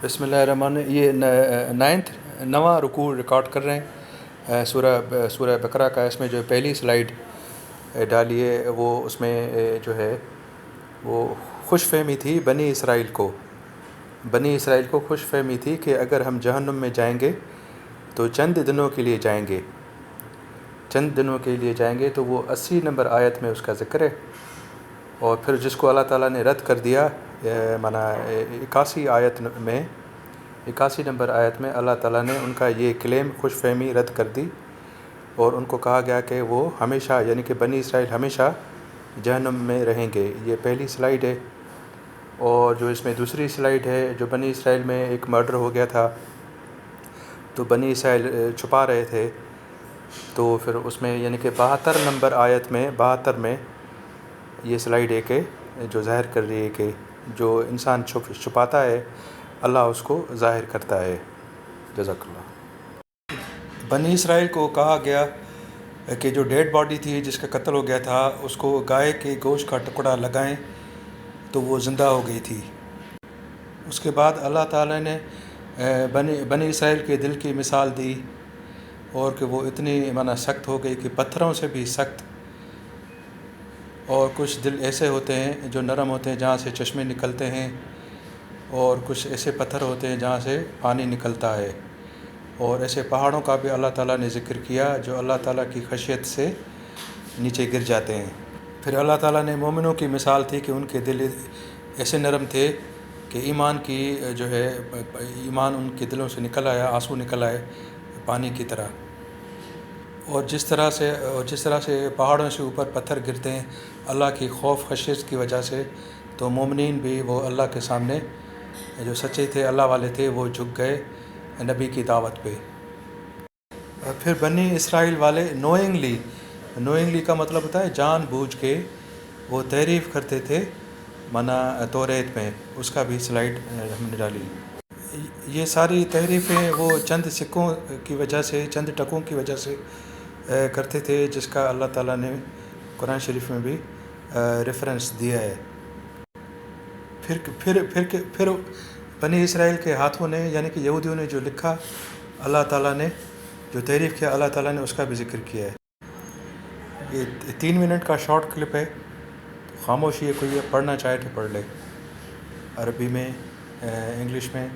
بسم اللہ الرحمن الرحیم. یہ نواں رکوع ریکارڈ کر رہے ہیں سورہ بقرہ کا. اس میں جو پہلی سلائیڈ ڈالی ہے وہ اس میں جو ہے وہ خوش فہمی تھی بنی اسرائیل کو خوش فہمی تھی کہ اگر ہم جہنم میں جائیں گے تو چند دنوں کے لیے جائیں گے تو وہ 80 نمبر آیت میں اس کا ذکر ہے. اور پھر جس کو اللہ تعالیٰ نے رد کر دیا 81 نمبر آیت میں اللہ تعالیٰ نے ان کا یہ کلیم خوش فہمی رد کر دی اور ان کو کہا گیا کہ وہ ہمیشہ یعنی کہ بنی اسرائیل ہمیشہ جہنم میں رہیں گے. یہ پہلی سلائیڈ ہے. اور جو اس میں دوسری سلائیڈ ہے جو بنی اسرائیل میں ایک مرڈر ہو گیا تھا تو بنی اسرائیل چھپا رہے تھے تو پھر اس میں یعنی کہ 72 نمبر آیت میں 72 میں یہ سلائیڈ ہے کہ جو ظاہر کر رہی ہے کہ جو انسان چھپاتا ہے اللہ اس کو ظاہر کرتا ہے. جزاک اللہ. بنی اسرائیل کو کہا گیا کہ جو ڈیڈ باڈی تھی جس کا قتل ہو گیا تھا اس کو گائے کے گوشت کا ٹکڑا لگائیں تو وہ زندہ ہو گئی تھی. اس کے بعد اللہ تعالیٰ نے بنی اسرائیل کے دل کی مثال دی اور کہ وہ اتنی سخت ہو گئی کہ پتھروں سے بھی سخت. اور کچھ دل ایسے ہوتے ہیں جو نرم ہوتے ہیں جہاں سے چشمے نکلتے ہیں اور کچھ ایسے پتھر ہوتے ہیں جہاں سے پانی نکلتا ہے. اور ایسے پہاڑوں کا بھی اللہ تعالیٰ نے ذکر کیا جو اللہ تعالیٰ کی خشیت سے نیچے گر جاتے ہیں. پھر اللہ تعالیٰ نے مومنوں کی مثال تھی کہ ان کے دل ایسے نرم تھے کہ ایمان ان کے دلوں سے نکل آیا، آنسو نکل آئے پانی کی طرح. اور جس طرح سے پہاڑوں سے اوپر پتھر گرتے ہیں اللہ کی خوف خشیت کی وجہ سے، تو مومنین بھی وہ اللہ کے سامنے جو سچے تھے اللہ والے تھے وہ جھک گئے نبی کی دعوت پہ. پھر بنی اسرائیل والے نوئنگلی کا مطلب ہوتا ہے جان بوجھ کے وہ تعریف کرتے تھے توریت میں. اس کا بھی سلائیڈ ہم نے ڈالی. یہ ساری تحریفیں وہ چند سکوں کی وجہ سے چند ٹکوں کی وجہ سے کرتے تھے جس کا اللہ تعالیٰ نے قرآن شریف میں بھی ریفرنس دیا ہے. پھر بنی اسرائیل کے ہاتھوں نے یعنی کہ یہودیوں نے جو لکھا اللہ تعالیٰ نے جو تحریف کیا اللہ تعالیٰ نے اس کا بھی ذکر کیا ہے. یہ 3 منٹ کا شارٹ کلپ ہے. خاموشی ہے، کوئی پڑھنا چاہے تو پڑھ لے، عربی میں، انگلش میں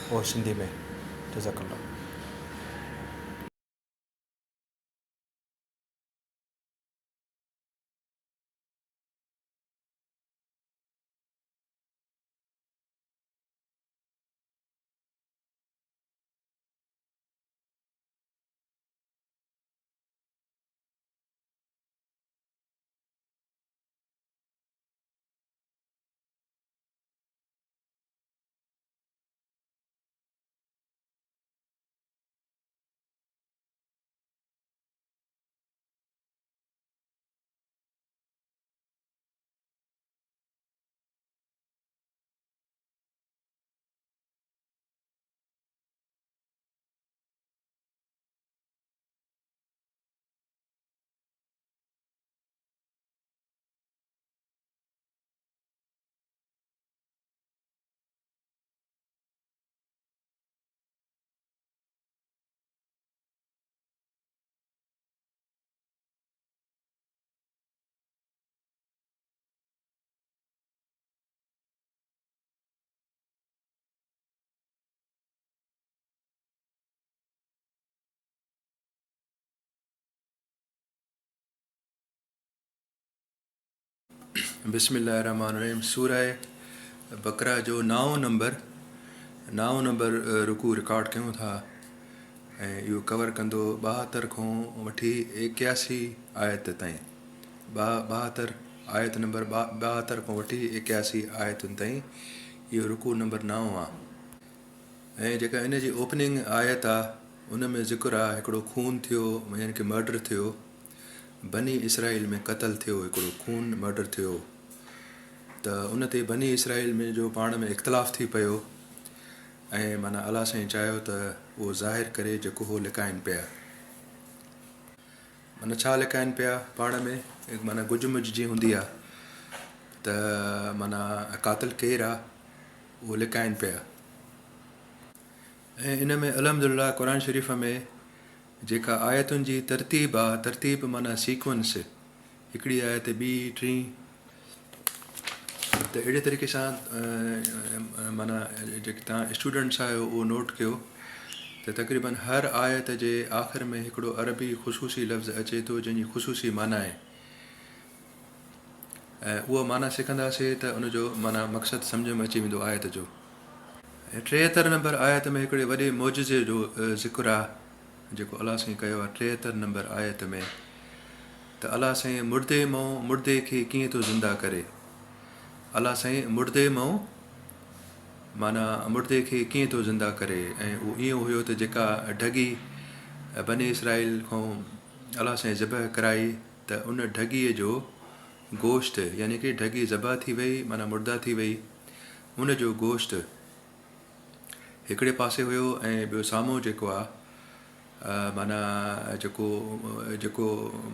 اور سندھی میں. جزاک اللہ. بسم اللہ الرحمن الرحیم. سورہ بقرہ جو 9 نمبر رکوع ریکارڈ کیوں تھا ऐं इहो कवर कंदो 72 खां वठी 81 आयत ताईं. 72 आयत नंबर 72 खां वठी 81 आयतुनि ताईं इहो रुकू नंबर 9 आहे. ऐं जेका इन जी ओपनिंग आयत आहे उन में ज़िक्र आहे हिकिड़ो खून थियो यानी कि मर्डर थियो बनी इसराइल में क़तल थियो, हिकिड़ो खून मर्डर थियो त उन ते बनी इसराइल में जो पाण में इख़्तिलाफ़ु थी पियो ऐं अलाह साईं चाहियो त उहो ज़ाहिर करे जेको उहो लिकाइनि पिया. छा लिकाइनि पिया पाण में गुज मुज जी हूंदी आहे त कातिल केरु आहे उहो लिकाइनि पिया. ऐं इन में अलहमदुलिल्लाह क़ुर शरीफ़ में जेका आयतुनि जी तरतीब आहे, तरतीब माना सीक्वेंस, हिकिड़ी आयत ॿी टी, त अहिड़े तरीक़े सां माना जेके तव्हां स्टूडेंट्स आहियो उहो नोट कयो त तक़रीबन हर आयत जे आख़िर में हिकिड़ो अरबी ख़ुशूसी लफ़्ज़ अचे थो जंहिंजी ख़ुशूसी माना आहे, ऐं उहा माना सिखंदासीं त उनजो माना मक़सदु सम्झ में अची वेंदो आयत जो। 73 नंबर आयत में हिकिड़े वॾे मौजज़े जो ज़िक्र आहे जेको अलाह साईं कयो आहे 73 नंबर आयत में, त अलाह साईं मुर्दे मां मुर्दे खे कीअं थो ज़िंदा करे। अलाह साईं मुर्दे मां माना मुर्दे खे कीअं थो ज़िंदा करे, ऐं उहो ईअं हुयो त जेका ढगी बनी इसराइल खां अलाह साईं ज़बह कराई त उन ढगीअ जो गोश्त यानी कि ढगी ज़बह थी वई माना मुर्दा थी वई, उनजो गोश्त हिकिड़े पासे हुयो ऐं ॿियो साम्हूं जेको आहे माना जेको जेको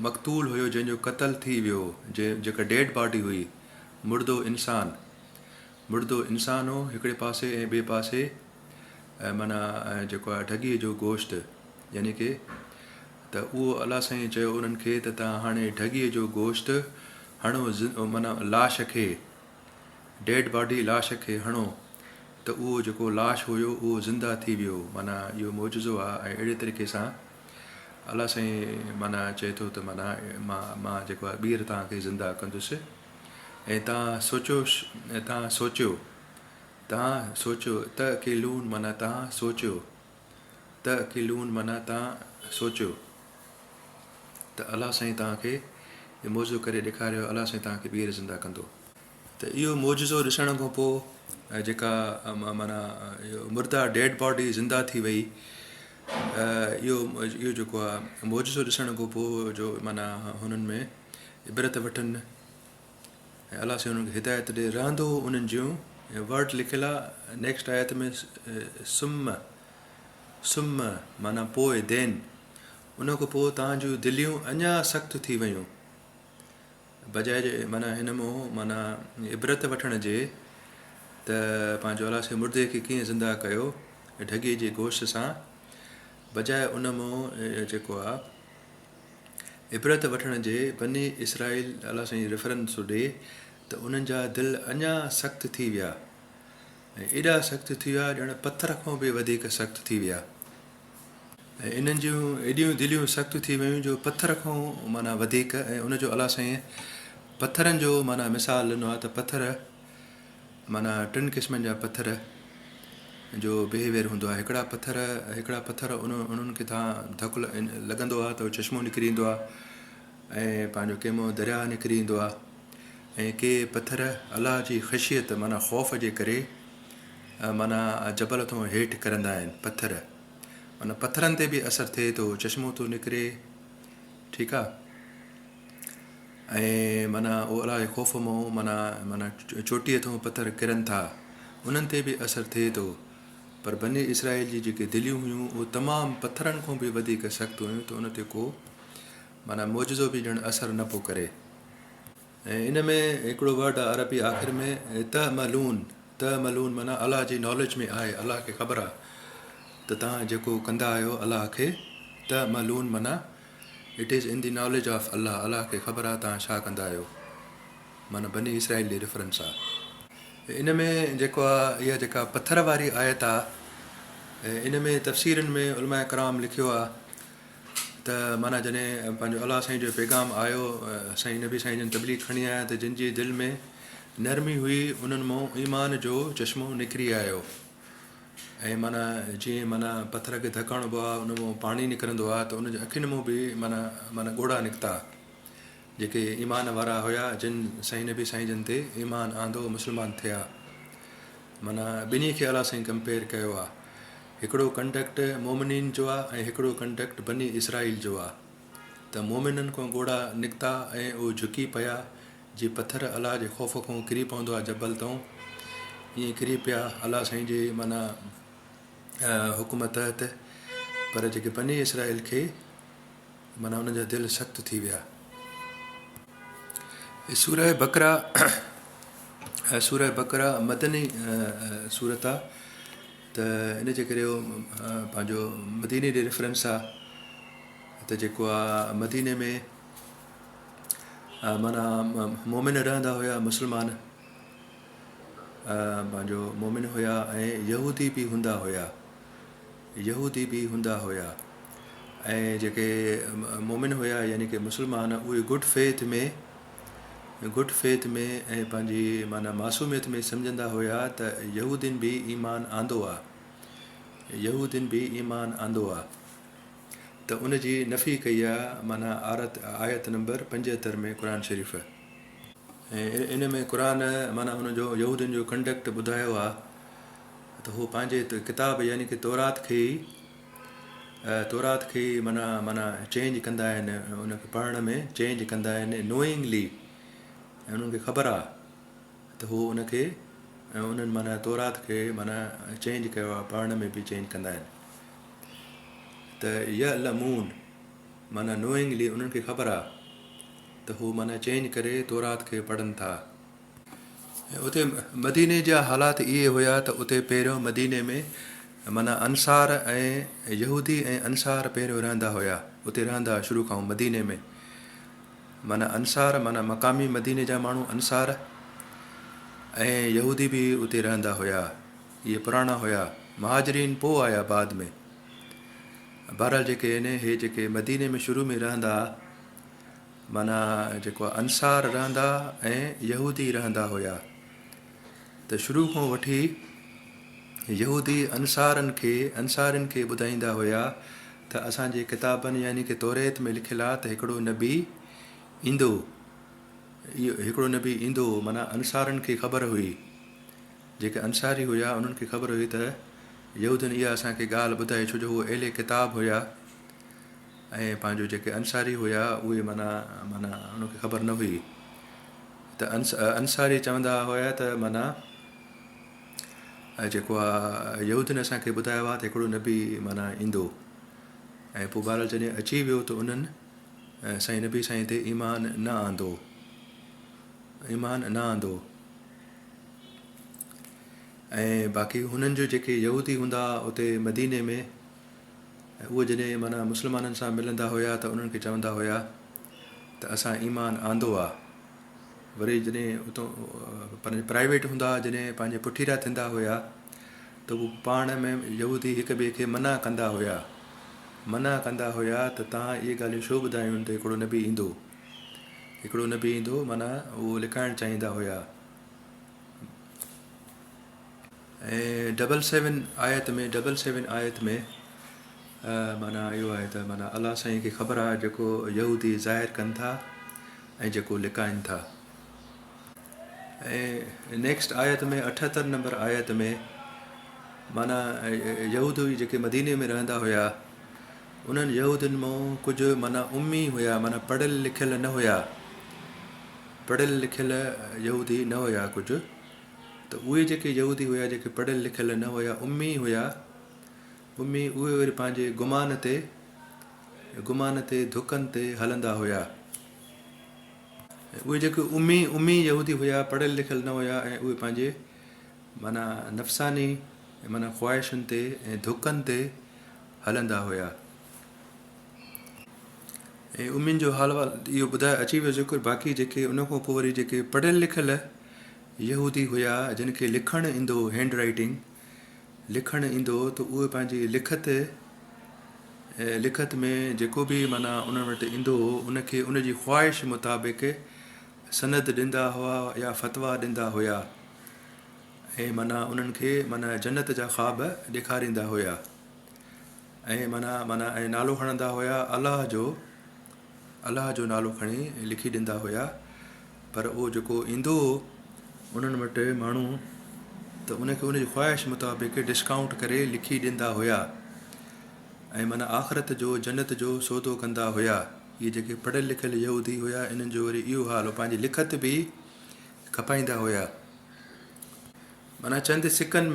मक़तूल हुयो जंहिंजो क़तल थी वियो, जेका डेड बॉडी हुई, मुर्दो इंसान हो हिकिड़े पासे ऐं ॿिए पासे माना जेको आहे ढगीअ जो गोश्त, यानी कि त उहो अलाह साईं चयो उन्हनि खे त तव्हां हाणे ढगीअ जो गोश्त हणो, माना लाश खे, डेड बॉडी लाश खे हणो, त उहो जेको लाश हुयो उहो ज़िंदा थी वियो। माना इहो मौजज़ो आहे। ऐं अहिड़े तरीक़े सां अलाह साईं माना चए थो त माना मां जेको आहे ॿीहर तव्हांखे ज़िंदा कंदुसि, ऐं तव्हां सोचियो त क़िलून माना तव्हां सोचियो, त क़िलून माना तव्हां सोचियो त अलाह साईं तव्हांखे इहो मौजो करे ॾेखारियो, अलाह साईं तव्हांखे ॿीहर ज़िंदा कंदो। त इहो मौजज़ो ॾिसण खां पोइ जेका माना इहो मुर्दा डेड बॉडी ज़िंदा थी वई, इहो जेको आहे मौजज़ो ॾिसण खां पोइ जो माना हुननि में इबरत वठनि ऐं अलाह साईं हुननि खे हिदायत ॾे, रहंदो उन्हनि जूं वर्ड लिखियलु आहे नेक्स्ट आयत में सुम माना पोइ देन, उन खां पोइ तव्हांजूं दिलियूं अञा सख़्तु थी वियूं, बजाए जे माना हिन मां माना इबरत वठण जे त पंहिंजो अलाह साईं मुर्दे खे कीअं ज़िंदा कयो ढगीअ जे गोश्त सां, बजाए उन मां जेको आहे इबरत वठण जे बनी इसराइल अलाह साईं रेफरेंस थो ॾे त उन्हनि जा दिलि अञा सख़्तु थी विया, ऐं एॾा सख़्तु थी विया ॼण पथर खां बि वधीक सख़्तु थी विया, ऐं इन्हनि जूं एॾियूं दिलियूं सख़्तु थी वियूं जो पथर खां माना वधीक। ऐं उनजो अलाह साईं पथरनि जो माना मिसाल ॾिनो आहे त पथर माना 3 क़िस्मनि जा पथर जो बिहेवियर हूंदो आहे। हिकिड़ा पथर उन्हनि खे तव्हां धकु लॻंदो आहे त चश्मो निकिरी ईंदो आहे, ऐं पंहिंजो कंहिं दरिया निकिरी ईंदो आहे, ऐं के पथर अलाह जी ख़शियत माना ख़ौफ़ जे करे माना जबल थो हेठि करंदा आहिनि, पथर माना पथरनि ते बि असरु थिए थो, चश्मो थो निकिरे, ठीकु आहे, ऐं माना उहो अलाह जे ख़ौफ़ मां माना चोटीअ थो पथर किरनि था, उन्हनि ते बि असरु थिए थो। पर बनी इसराइल जी जेके दिलियूं हुयूं उहे तमामु पथरनि खां बि वधीक सख़्तु हुयूं, त उन ते को माना मौजज़ो बि ॼण असरु न पियो करे। ऐं इन में हिकिड़ो वर्ड आहे अरबी आख़िर में तमलून माना अलाह जी नॉलेज में आहे, अलाह खे ख़बर आहे त तव्हां जेको कंदा आहियो अलाह खे, तमलून माना it is in the knowledge of अलाह, अलाह खे ख़बर आहे तव्हां छा कंदा आहियो, माना बनी इसराइल जी रेफरेंस आहे। इन में जेको आहे इहा जेका पथर वारी आयत आहे, इन में तफ़सीरनि में उलमा कराम लिखियो आहे त माना जॾहिं पंहिंजो अलाह साईं जो पैगाम आयो, साईं नबी साईं जन तबलीग खणी आया त जिन जी दिलि में नरमी हुई उन्हनि मां ईमान जो चश्मो निकिरी आयो, ऐं माना जीअं माना पथर खे धकु हणिबो आहे उन मां पाणी निकिरंदो आहे, त उनजे अखियुनि मां बि माना ॻोढ़ा निकिता, जेके ईमान वारा हुया जिन साईं नबी साईं जन ते ईमान आंदो मुस्लमान थिया, माना ॿिन्ही खे अलाह साईं कंपेयर कयो आहे। हिकिड़ो कंडक्ट मोमिनीन जो आहे ऐं हिकिड़ो कंडक्ट बनी इसराइल जो आहे, त मोमिननि खां ॻोढ़ा निकिता ऐं उहे झुकी पिया, जीअं पथर अलाह जे ख़ौफ़ खां किरी पवंदो आहे जबल तां, ईअं किरी पिया अलाह साईं जे माना हुकुम तहत। पर जेके बनी इसराइल खे माना उन्हनि जा दिलि सख़्तु थी विया। सूरह बकरा मदनी सूरत आहे, त त इन जे करे पंहिंजो मदीने ॾे रेफरेंस आहे त जेको आहे मदीने में माना मोमिन रहंदा हुया, मुस्लमान पंहिंजो मोमिन हुया ऐं यहूदी बि हूंदा हुया ऐं जेके मोमिन हुया यानी कि मुस्लमान उहे गुड फेथ में ऐं पंहिंजी माना मासूमियत में सम्झंदा हुया त यहूदीन बि ईमान आंदो आहे त उनजी नफ़ी कई आहे माना आयत नंबर 75 में क़ुर शरीफ़। ऐं इन में क़ुर माना हुनजो यहूदियुनि जो कंडक्ट ॿुधायो आहे त हू पंहिंजे किताब यानी कि तौरात खे ई माना चेंज कंदा आहिनि, उनखे पढ़ण में चेंज कंदा आहिनि नोइंगली, ऐं उन्हनि खे ख़बर आहे त हू उनखे उन्हनि माना तौरात खे माना चेंज कयो आहे, पढ़ण में बि चेंज कंदा आहिनि त यअलमून माना नोइंगली उन्हनि खे ख़बर आहे त हू माना चेंज करे तौरात खे पढ़नि था। उते मदीने जा हालात इहे हुया त उते पहिरियों मदीने में माना अंसार ऐं यहूदी ऐं अंसार पहिरियों रहंदा हुया, उते रहंदा शुरू खां मदीने में। माना अंसार माना मक़ामी मदीने जा माण्हू अंसार ऐं यहूदी बि उते रहंदा हुया, इहे पुराणा हुया। महाजरीन पोइ आया बाद में। बहरहाल जेके आहिनि हे जेके मदीने में शुरू में रहंदा माना जेको अंसार रहंदा ऐं यहूदी रहंदा हुया, त शुरू खां वठी यहूदी अंसारनि खे ॿुधाईंदा हुया त असांजे किताबनि यानी कि तौरेत में लिखियलु आहे त हिकिड़ो नबी ईंदो। माना अंसारनि खे ख़बर हुई, जेके अंसारी हुया उन्हनि खे ख़बर हुई त यहूदियुनि इहा असांखे ॻाल्हि ॿुधाई, छो जो उहे अहिड़े किताब हुया ऐं पंहिंजो जेके अंसारी हुया उहे माना उनखे ख़बर न हुई। त अंसारी चवंदा हुया त माना जेको आहे यहूदियुनि असांखे ॿुधायो आहे त हिकिड़ो नबी माना ईंदो, ऐं पोइ ॿार जॾहिं अची वियो त उन्हनि साईं नबी साईं ते ईमान न आंदो। ऐं बाक़ी हुननि जो जेके यहूदी हूंदा उते मदीने में, उहे जॾहिं माना मुस्लमाननि सां मिलंदा हुया त उन्हनि खे चवंदा हुया त असां ईमान आंदो आहे। वरी जॾहिं उतां प्राइवेट हूंदा, जॾहिं पंहिंजे पुठीरा थींदा हुया त उहे पाण में यहूदी हिक ॿिए खे मना कंदा हुया त तव्हां इहे ॻाल्हियूं छो ॿुधायूं त हिकिड़ो नबी ईंदो माना उहो लिकाइणु चाहींदा हुया। ऐं 77 आयत में माना इहो आहे त माना अलाह साईं खे ख़बर आहे जेको यहूदी ज़ाहिर कनि था ऐं जेको लिकाइनि था। ऐं नेक्स्ट आयत में 78 नंबर आयत में माना यहूदी जेके मदीने में रहंदा हुया उन्हनि यहूदियुनि मां कुझु माना उम्मी हुया, माना पढ़ियल लिखियल यहूदी न हुया कुझु। त उहे जेके यहूदी हुया जेके पढ़ियल लिखियल न हुया, उम्मी उहे वरी पंहिंजे गुमान ते धुकनि ते हलंदा हुया। उहे जेके उम्मी यहूदी हुया, पढ़ियल लिखियल न हुया, ऐं उहे पंहिंजे माना नफ़सानी माना ख़्वाहिशुनि ते ऐं धुकनि ते हलंदा हुया। ऐं उम्मीनि जो हाल इहो ॿुधाए अची वियो ज़िक्र। बाक़ी जेके उन खां पोइ वरी जेके पढ़ियल लिखियल यहूदी हुया जिन खे लिखणु ईंदो, हैंड राइटिंग लिखणु ईंदो, त उहे पंहिंजी लिखत में जेको बि माना उन्हनि वटि ईंदो उनखे उनजी ख़्वाहिश मुताबिक़ सनद ॾींदा हुआ या फ़तवा ॾींदा हुया, ऐं माना उन्हनि खे माना जन्नत जा ख़्वाब ॾेखारींदा हुया, ऐं ऐं नालो खणंदा हुया अलाह जो नालो खणी लिखी ॾींदा हुया। पर उहो जेको ईंदो उन्हनि वटि माण्हू त उनखे उनजी ख़्वाहिश मुताबिक़ डिस्काउंट करे लिखी ॾींदा हुया, ऐं माना आख़िरत जो जन्नत जो सौदो कंदा हुया। इहे जेके पढ़ियल लिखियल यहूदी हुया इन्हनि जो वरी इहो हाल हो, पंहिंजी लिखत बि खपाईंदा हुया। माना चंद सिकनि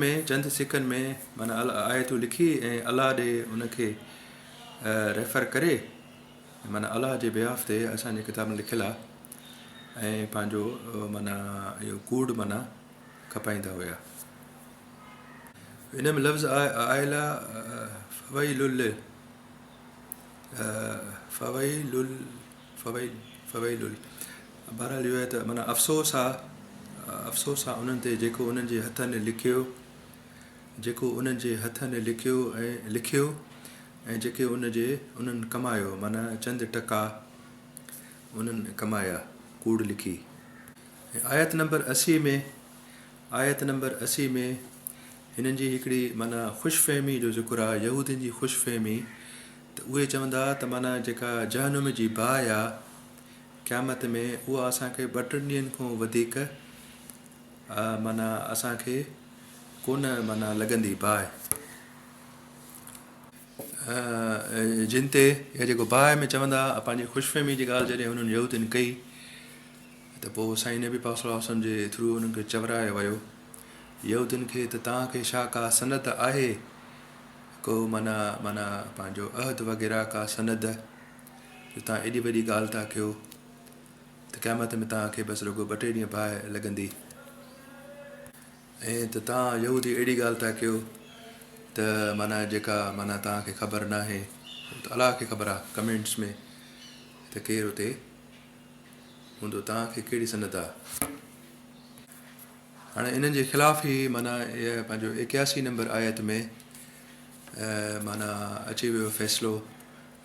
में माना आयतूं लिखी ऐं अलाह ॾे उनखे रेफर करे माना अलाह जे बिहाफ ते असांजे किताब में लिखियलु आहे, ऐं पंहिंजो माना इहो कूड़ माना खपाईंदा हुया। हिन में लफ़्ज़ आयल आहे फवैलुल फवैलुल बहरहाल इहो आहे त माना अफ़सोस आहे उन्हनि ते जेको उन्हनि जे हथनि लिखियो ऐं जेके उन्हनि कमायो, माना चंद टका उन्हनि कमाया कूड़ लिखी. ऐं आयत नंबर 80 में हिननि जी हिकिड़ी माना ख़ुशफ़हमी जो ज़िक्र आहे, यहूदियुनि जी ख़ुशफ़हमी. त उहे चवंदा त माना जेका जहनुम जी बाहि आहे क़यामत में, उहा असांखे 2-3 ॾींहंनि खां वधीक माना असांखे कोन माना लॻंदी बाहि. जिन ते इहा जेको बाहि में चवंदा पंहिंजी ख़ुशफ़हमी जी ॻाल्हि जॾहिं हुननि यहूदियुनि कई त पोइ साईं नबी पाक सल्लल्लाहु अलैहि वसल्लम जे थ्रू उन्हनि खे चवरायो वियो यहूदियुनि खे त तव्हांखे छा का सनद आहे, को माना पंहिंजो अहद वग़ैरह का सनद, जो तव्हां एॾी वॾी ॻाल्हि था कयो त क़यामत में तव्हांखे बसि रुॻो 2-3 ॾींहं बाहि लॻंदी, ऐं त तव्हां यहूदी अहिड़ी ॻाल्हि था कयो त माना जेका माना तव्हांखे ख़बर न आहे, त अलाह खे ख़बर आहे कमेंट्स में त केरु हुते हूंदो, तव्हांखे कहिड़ी सनद आहे. हाणे इन्हनि जे ख़िलाफ़ ई माना इहा पंहिंजो 81 नंबर आयत में माना अची वियो फ़ैसिलो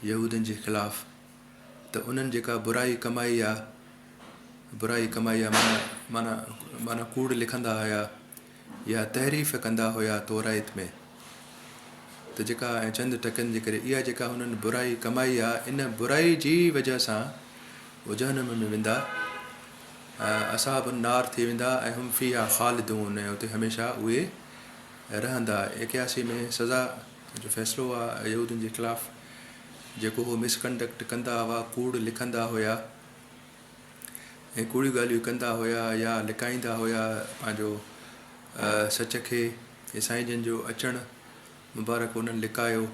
यहूदियुनि जे ख़िलाफ़, त उन्हनि जेका बुराई कमाई आहे माना कूड़ लिखंदा हुया या तहरीफ़ कंदा हुया तौरात में, त जेका ऐं चंद टकनि जे करे इहा जेका हुननि बुराई कमाई आहे, इन बुराई जी वजह सां उहे जहनुम में वेंदा, असाब नार थी वेंदा, ऐं हम फ़ीहा ख़ालिदून, ऐं उते हमेशह उहे रहंदा. 81 में सज़ा जो फ़ैसिलो आहे यहूदियुनि जे ख़िलाफ़, जेको उहो मिसकंडक्ट कंदा हुआ, कूड़ लिखंदा हुया ऐं कूड़ियूं ॻाल्हियूं कंदा हुया या लिकाईंदा हुया पंहिंजो सच खे. साईं जन जो अचणु मुबारक उन्हनि लिकायो,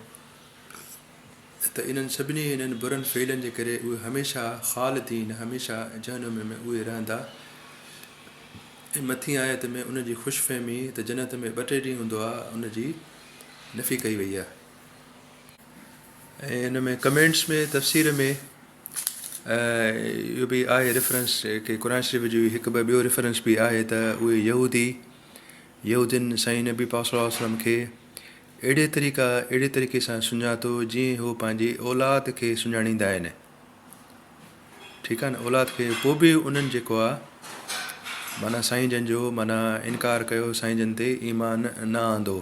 त इन्हनि बुरनि फ़ेलनि जे करे उहे हमेशह ख़ालिदीन, हमेशह जहनुम में उहे रहंदा. ऐं मथीं आयत में उनजी ख़ुशफ़हमी त जन्नत में 2-3 ॾींहं हूंदो आहे, उनजी नफ़ी कई वई आहे. ऐं हिन में कमेंट्स में तफ़सीर में इहो बि आहे रेफरेंस के क़ुर शरीफ़ जो हिकु ॿियो रेफरेंस बि आहे त उहे यहूदियुनि साईं नबी पाक सल्लल्लाहु अलैहि वसल्लम खे अहिड़े तरीक़े सां सुञातो जीअं हू पंहिंजी औलाद खे सुञाणींदा आहिनि. ठीकु आहे न, औलाद खे. पोइ बि उन्हनि जेको आहे माना साईं जन जो माना इनकार कयो, साईं जन ते ईमान न आंदो.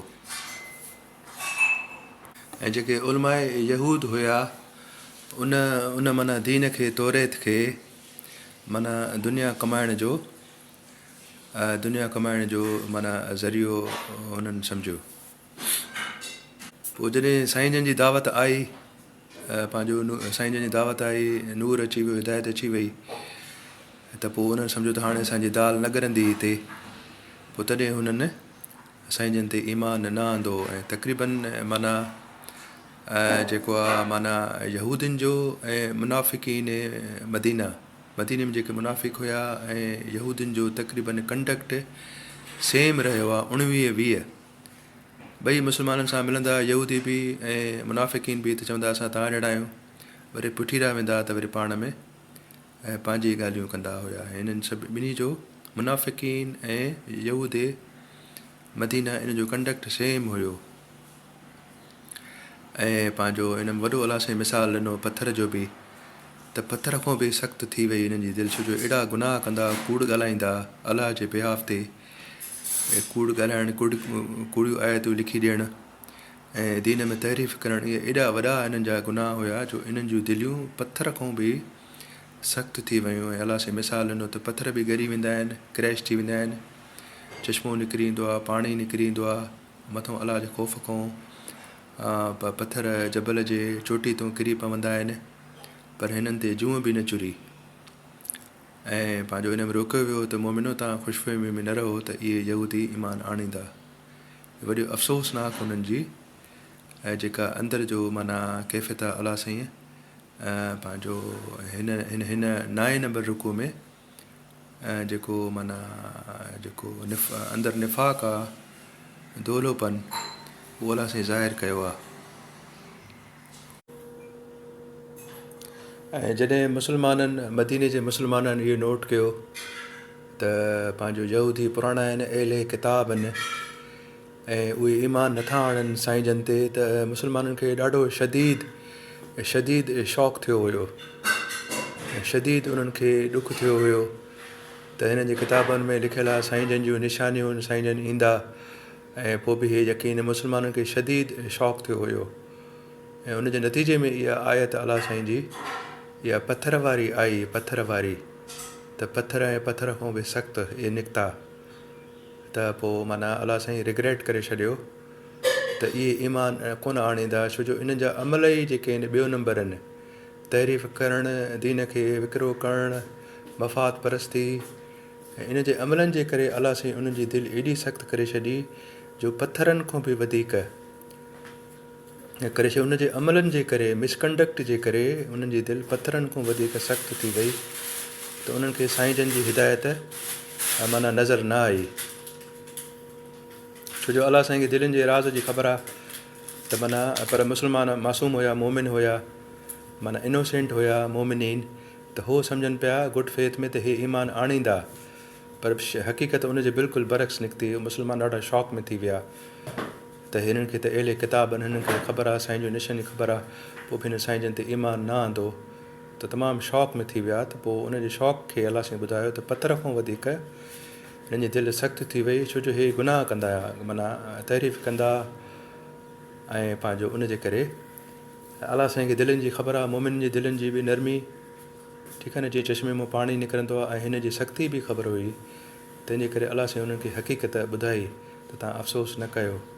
ऐं जेके उलमाए यहूद हुया उन माना दीन खे, तौरेत खे माना दुनिया कमाइण जो माना ज़रियो हुननि सम्झो. पोइ जॾहिं साईं जन जी दावत आई, पंहिंजो साईं जन जी दावत आई, नूर अची वियो, हिदायत अची वई, त पोइ उन्हनि सम्झो त हाणे असांजी दाल न ॻरंदी हिते. पोइ तॾहिं हुननि साईं जन ते ईमान न आंदो. ऐं तक़रीबन माना जेको आहे माना यहूदियुनि जो ऐं मुनाफ़िक़ीन मदीने में जेके मुनाफ़िक़ हुया ऐं यहूदियुनि जो तक़रीबन कंडक्ट सेम रहियो आहे. 19-20 ॿई मुस्लमाननि सां मिलंदा, यहूदी बि ऐं मुनाफ़िक़ीन बि, त चवंदा असां तव्हां जहिड़ा आहियूं, वरी पुठीरा वेंदा त वरी पाण में ऐं पंहिंजी ॻाल्हियूं कंदा हुया. हिननि सभु ॿिन्ही जो मुनाफ़िक़ीन ऐं यहूद मदीना इन जो कंडक्ट सेम हुयो. ऐं पंहिंजो हिन में वॾो अलाह साईं मिसाल ॾिनो पथर जो बि, त पथर खां बि सख़्तु थी वई हिननि जी दिलि, छो जो एॾा गुनाह कंदा, कूड़ ॻाल्हाईंदा अलाह जे बिहाफ ते, कूड़ ॻाल्हाइणु, कूड़ियूं आयतूं लिखी ॾियणु ऐं दीन में तहरीफ़ करणु, इहे एॾा वॾा हिननि जा गुनाह हुया जो इन्हनि जूं दिलियूं पथर खां बि सख़्तु थी वियूं. ऐं अलाह साईं मिसाल ॾिनो त पथर बि ॻरी वेंदा आहिनि, क्रैश थी वेंदा आहिनि, चश्मो निकिरी ईंदो आहे, पाणी निकिरी ईंदो आहे मथां अलाह जे ख़ौफ़ खां. पथर जबल जे चोटी तां किरी पवंदा आहिनि, पर हिननि ते जूं बि न चुरी. ऐं पंहिंजो हिन में रोकियो वियो त मोमिनो तव्हां ख़ुशफ़हमी में न रहो त इहे यहूदी ईमान आणींदा. वॾो अफ़सोसनाक हुननि जी ऐं जेका अंदरि जो माना कैफ़ियत आहे. अलाह साईं पंहिंजो हिन 9 नंबर रुकू में जेको माना जेको अंदरि निफ़ाक़ आहे, दोलोपन उहो अलाह साईं ज़ाहिर कयो आहे। ऐं जॾहिं मुस्लमाननि मदीने जे मुस्लमाननि इहो नोट कयो त पंहिंजो यहूदी पुराणा आहिनि अहिड़े किताब आहिनि ऐं उहे ईमान नथा आणनि साईं जन ते, त मुस्लमाननि खे ॾाढो शदीद शौक़ु थियो हुयो, शदीद उन्हनि खे ॾुखु थियो हुयो त हिन जे किताबनि में लिखियलु आहे साईं जन जूं निशानियूं साईं जन ईंदा, ऐं पोइ बि इहे यकीन मुस्लमाननि खे शदीद शौक़ु थियो हुयो। ऐं उनजे नतीजे में इहा आयत अलाह साईं जी इहा पथर वारी आई, पथर वारी, त पथर ऐं पथर खां बि सख़्तु इहे निकिता, त पोइ माना अलाह साईं रिग्रेट करे छॾियो त इहे ईमान कोन आणींदा, छो जो इन जा अमल ई जेके आहिनि ॿियो नंबर आहिनि। तहरीफ़ करणु, दीन खे विकिरो करणु, मफ़ाद परस्ती, ऐं इन जे अमलनि जे करे अलाह साईं उन्हनि जी दिलि एॾी सख़्तु करे छॾी जो पथरनि खां बि वधीक करे छॾी। उनजे अमलनि जे करे, मिसकंडक्ट जे करे उन्हनि जी दिलि पथरनि खां वधीक सख़्तु थी वई, त उन्हनि खे साईं जन जी हिदायत माना नज़र न आई। छो जो अलाह साईं खे दिलनि जे राज़ जी ख़बर आहे त माना, पर मुस्लमान मासूम हुया, मोमिन हुया, माना इनोसेंट हुया, मोमिनीन, त हो सम्झनि पिया गुड फेथ में त हे ईमान आणींदा, पर हक़ीक़त उनजे बिल्कुलु बरक्स निकिती। मुस्लमान ॾाढा शौक़ में थी विया त हिननि खे त अहिड़े किताब आहिनि, हिननि खे ख़बर आहे, साईं जो निशानी ख़बर आहे, पोइ बि हिन साईं जन ते ईमान न आंदो, त तमामु शौक़ में थी विया। त पोइ उनजे शौक़ खे अलाह साईं ॿुधायो त पथर खां वधीक हिननि जी दिलि सख़्तु थी वई, छो जो हे गुनाह कंदा हुआ, माना तहरीफ़ कंदा, ऐं पंहिंजो उनजे करे अलाह साईं खे दिलनि जी ख़बर आहे, मोमिन जी दिलनि जी बि नरमी, ठीकु आहे न, जीअं चश्मे मां पाणी निकिरंदो आहे, ऐं हिन जी सख़्ती बि ख़बर हुई, तंहिंजे करे अलाह साईं उन्हनि खे हक़ीक़त ॿुधाई त तव्हां अफ़सोस न कयो।